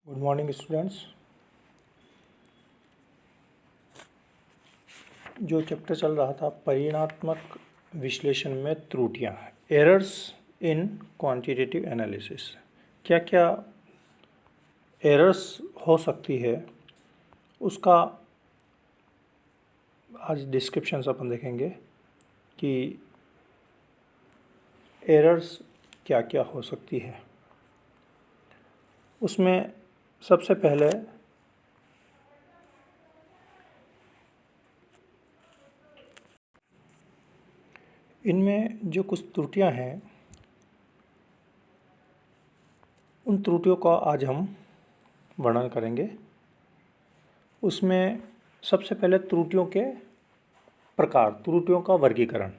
Good morning students. जो chapter चल रहा था परिमाणात्मक विश्लेषण में त्रुटियां, एरर्स इन क्वांटिटेटिव एनालिसिस, क्या क्या एरर्स हो सकती है उसका आज डिस्क्रिप्शन अपन देखेंगे कि एरर्स क्या क्या हो सकती है। उसमें सबसे पहले इनमें जो कुछ त्रुटियां हैं उन त्रुटियों का आज हम वर्णन करेंगे। उसमें सबसे पहले त्रुटियों के प्रकार, त्रुटियों का वर्गीकरण,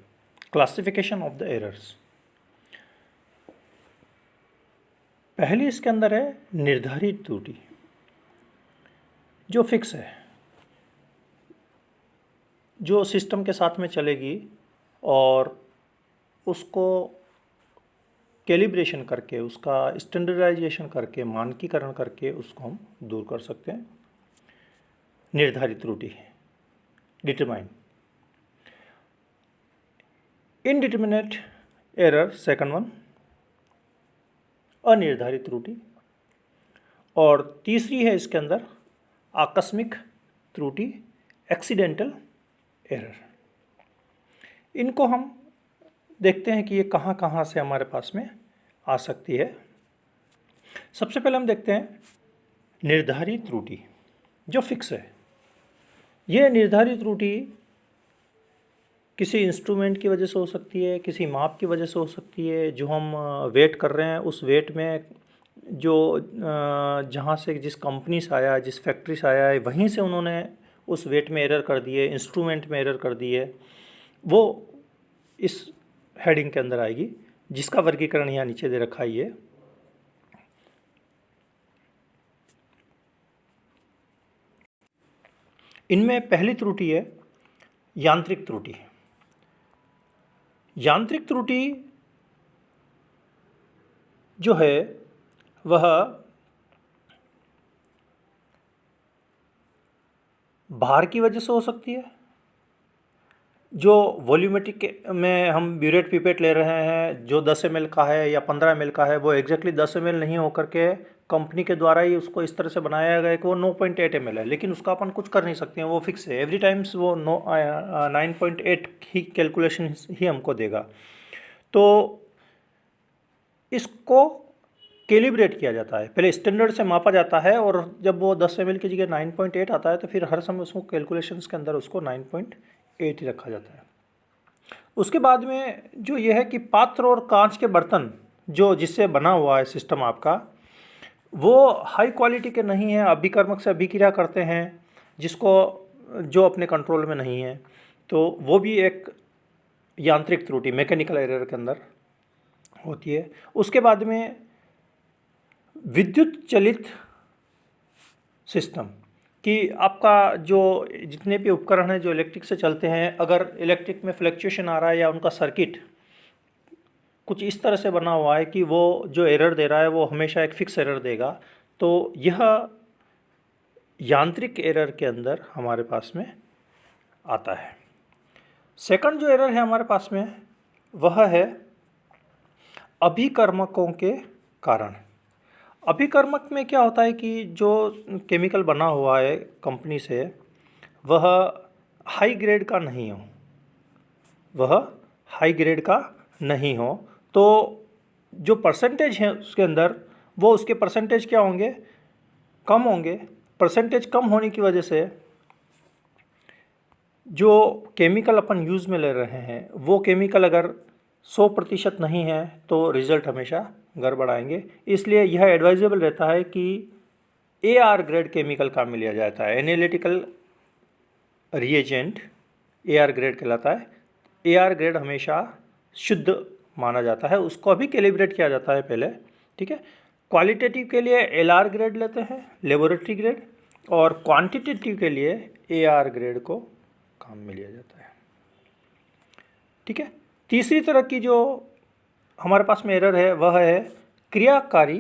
क्लासिफिकेशन ऑफ द एरर्स। पहली इसके अंदर है निर्धारित त्रुटि, जो फिक्स है, जो सिस्टम के साथ में चलेगी और उसको कैलिब्रेशन करके, उसका स्टैंडर्डाइजेशन करके, मानकीकरण करके उसको हम दूर कर सकते हैं। निर्धारित त्रुटि, determine. Indeterminate error, second one, अनिर्धारित त्रुटि। और तीसरी है इसके अंदर आकस्मिक त्रुटि, एक्सीडेंटल एरर। इनको हम देखते हैं कि ये कहाँ कहाँ से हमारे पास में आ सकती है। सबसे पहले हम देखते हैं निर्धारित त्रुटि, जो फिक्स है। ये निर्धारित त्रुटि किसी इंस्ट्रूमेंट की वजह से हो सकती है, किसी माप की वजह से हो सकती है। जो हम वेट कर रहे हैं उस वेट में जो जहाँ से, जिस कंपनी से आया है, जिस फैक्ट्री से आया है, वहीं से उन्होंने उस वेट में एरर कर दी है, इंस्ट्रूमेंट में एरर कर दी है, वो इस हेडिंग के अंदर आएगी, जिसका वर्गीकरण यहाँ नीचे दे रखा है। ये इनमें पहली त्रुटि है यांत्रिक त्रुटि। यांत्रिक त्रुटि जो है वह भार की वजह से हो सकती है। जो वॉल्यूमेट्रिक में हम ब्यूरेट पिपेट ले रहे हैं, जो 10 ml का है या 15 ml का है, वो एग्जैक्टली 10 ml नहीं होकर के कंपनी के द्वारा ही उसको इस तरह से बनाया गया है कि वो 9.8 ml है, लेकिन उसका अपन कुछ कर नहीं सकते हैं, वो फिक्स है। एवरी टाइम्स वो 9.8 ही कैलकुलेशन ही हमको देगा। तो इसको कैलिब्रेट किया जाता है, पहले स्टैंडर्ड से मापा जाता है, और जब वो 10 ml की जगह 9.8 आता है तो फिर हर समय उसको कैलकुलेशंस के अंदर उसको 9.8 ही रखा जाता है। उसके बाद में जो ये है कि पात्र और कांच के बर्तन जो जिससे बना हुआ है सिस्टम आपका, वो हाई क्वालिटी के नहीं है, अभिकर्मक से अभिक्रिया करते हैं, जिसको जो अपने कंट्रोल में नहीं है, तो वो भी एक यांत्रिक त्रुटि, मैकेनिकल एरर के अंदर होती है। उसके बाद में विद्युत चलित सिस्टम कि आपका जो जितने भी उपकरण हैं जो इलेक्ट्रिक से चलते हैं, अगर इलेक्ट्रिक में फ्लक्चुएशन आ रहा है या उनका सर्किट कुछ इस तरह से बना हुआ है कि वो जो एरर दे रहा है वो हमेशा एक फिक्स एरर देगा, तो यह यांत्रिक एरर के अंदर हमारे पास में आता है। सेकंड जो एरर है हमारे पास में वह है अभिकर्मकों के कारण। अभिकर्मक में क्या होता है कि जो केमिकल बना हुआ है कंपनी से, वह हाई ग्रेड का नहीं हो, वह हाई ग्रेड का नहीं हो, तो जो परसेंटेज है उसके अंदर, वो उसके परसेंटेज क्या होंगे, कम होंगे। परसेंटेज कम होने की वजह से जो केमिकल अपन यूज़ में ले रहे हैं, वो केमिकल अगर 100% नहीं है तो रिज़ल्ट हमेशा गड़बड़ आएंगे। इसलिए यह एडवाइजेबल रहता है कि AR ग्रेड केमिकल काम में लिया जाता है। एनालिटिकल रिएजेंट AR ग्रेड कहलाता है। AR ग्रेड हमेशा शुद्ध माना जाता है, उसको भी कैलिब्रेट किया जाता है पहले, ठीक है। क्वालिटेटिव के लिए LR ग्रेड लेते हैं, लेबोरेटरी ग्रेड, और क्वांटिटेटिव के लिए AR ग्रेड को काम में लिया जाता है, ठीक है। तीसरी तरह की जो हमारे पास में एरर है वह है क्रियाकारी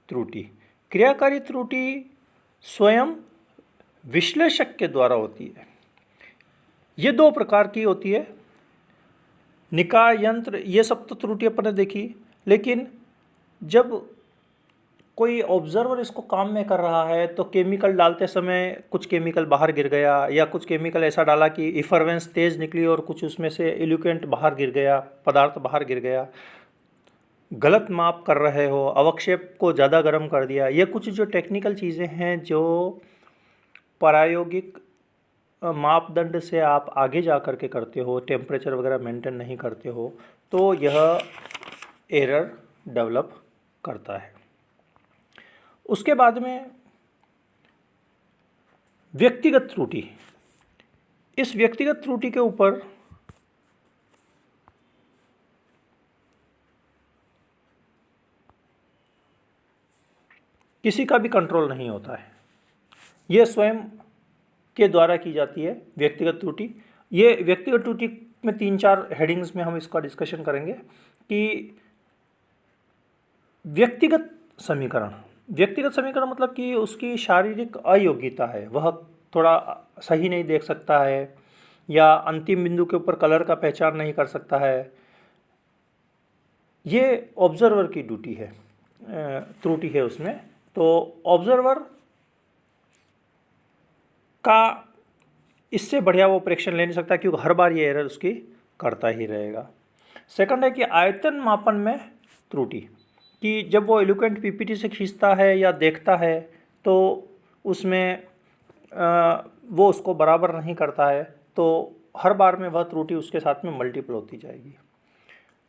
त्रुटि। क्रियाकारी त्रुटि स्वयं विश्लेषक के द्वारा होती है। ये दो प्रकार की होती है, निकाय यंत्र, ये सब तो त्रुटि अपन ने देखी, लेकिन जब कोई ऑब्जर्वर इसको काम में कर रहा है तो केमिकल डालते समय कुछ केमिकल बाहर गिर गया, या कुछ केमिकल ऐसा डाला कि इफरवेंस तेज़ निकली और कुछ उसमें से इल्यूकेंट बाहर गिर गया, पदार्थ बाहर गिर गया, गलत माप कर रहे हो, अवक्षेप को ज़्यादा गर्म कर दिया, ये कुछ जो टेक्निकल चीज़ें हैं जो प्रायोगिक मापदंड से आप आगे जा कर के करते हो, टेम्परेचर वगैरह मेंटेन नहीं करते हो, तो यह एरर डेवलप करता है। उसके बाद में व्यक्तिगत त्रुटि। इस व्यक्तिगत त्रुटि के ऊपर किसी का भी कंट्रोल नहीं होता है, यह स्वयं के द्वारा की जाती है व्यक्तिगत त्रुटि। ये व्यक्तिगत त्रुटि में 3-4 हेडिंग्स में हम इसका डिस्कशन करेंगे कि व्यक्तिगत समीकरण मतलब कि उसकी शारीरिक अयोग्यता है, वह थोड़ा सही नहीं देख सकता है, या अंतिम बिंदु के ऊपर कलर का पहचान नहीं कर सकता है, ये ऑब्जर्वर की ड्यूटी है, त्रुटि है उसमें। तो ऑब्जर्वर का इससे बढ़िया वो प्रेडिक्शन ले नहीं सकता, क्योंकि हर बार ये एरर उसकी करता ही रहेगा। सेकंड है कि आयतन मापन में त्रुटि, कि जब वो इल्यूकेंट पीपीटी से खींचता है या देखता है तो उसमें वो उसको बराबर नहीं करता है, तो हर बार में वह त्रुटि उसके साथ में मल्टीपल होती जाएगी।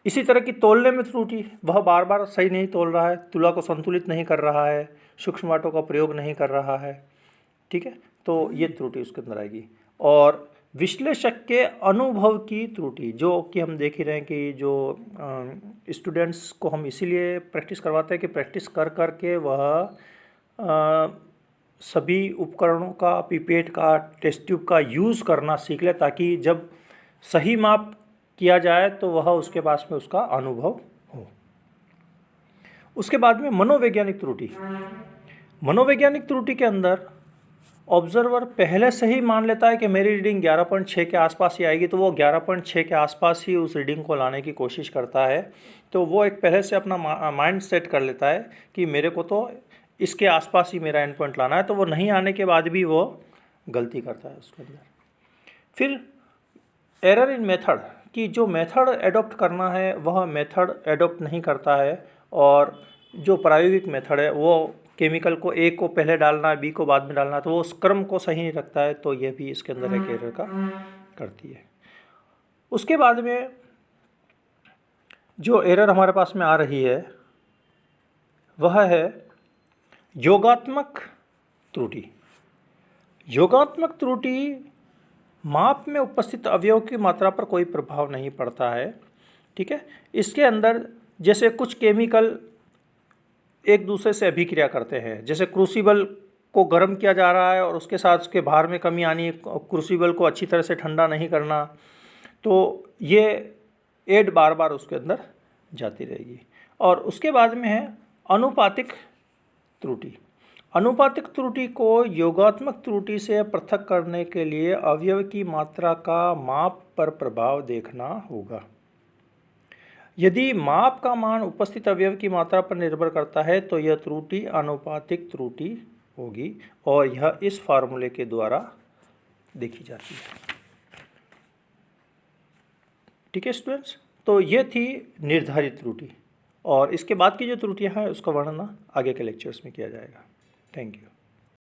इसी तरह की तोलने में त्रुटि, वह बार बार सही नहीं तोल रहा है, तुला को संतुलित नहीं कर रहा है, सूक्ष्म वाटों का प्रयोग नहीं कर रहा है, ठीक है, तो ये त्रुटि उसके अंदर आएगी। और विश्लेषक के अनुभव की त्रुटि, जो कि हम देख ही रहे हैं कि जो स्टूडेंट्स को हम इसीलिए प्रैक्टिस करवाते हैं कि प्रैक्टिस कर कर के वह सभी उपकरणों का, पिपेट का, टेस्ट ट्यूब का यूज़ करना सीख ले, ताकि जब सही माप किया जाए तो वह उसके पास में उसका अनुभव हो। उसके बाद में मनोवैज्ञानिक त्रुटि। मनोवैज्ञानिक त्रुटि के अंदर ऑब्जर्वर पहले से ही मान लेता है कि मेरी रीडिंग 11.6 के आसपास ही आएगी, तो वो 11.6 के आसपास ही उस रीडिंग को लाने की कोशिश करता है। तो वो एक पहले से अपना माइंड सेट कर लेता है कि मेरे को तो इसके आसपास ही मेरा एंड पॉइंट लाना है, तो वो नहीं आने के बाद भी वो गलती करता है उसके अंदर। फिर एरर इन मेथड, कि जो मेथड एडॉप्ट करना है वह मेथड एडॉप्ट नहीं करता है, और जो प्रायोगिक मेथड है वो केमिकल को ए को पहले डालना है, बी को बाद में डालना है, तो वो उस क्रम को सही नहीं रखता है, तो यह भी इसके अंदर एक एरर का करती है। उसके बाद में जो एरर हमारे पास में आ रही है वह है योगात्मक त्रुटि। योगात्मक त्रुटि माप में उपस्थित अवयव की मात्रा पर कोई प्रभाव नहीं पड़ता है, ठीक है। इसके अंदर जैसे कुछ केमिकल एक दूसरे से अभिक्रिया करते हैं, जैसे क्रूसिबल को गर्म किया जा रहा है और उसके साथ उसके भार में कमी आनी, क्रूसिबल को अच्छी तरह से ठंडा नहीं करना, तो ये एड बार बार उसके अंदर जाती रहेगी। और उसके बाद में है अनुपातिक त्रुटि। अनुपातिक त्रुटि को योगात्मक त्रुटि से पृथक करने के लिए अवयव की मात्रा का माप पर प्रभाव देखना होगा। यदि माप का मान उपस्थित अवयव की मात्रा पर निर्भर करता है तो यह त्रुटि अनुपातिक त्रुटि होगी, और यह इस फार्मूले के द्वारा देखी जाती है, ठीक है स्टूडेंट्स। तो ये थी निर्धारित त्रुटि, और इसके बाद की जो त्रुटियां हैं उसका वर्णन आगे के लेक्चर्स में किया जाएगा। Thank you.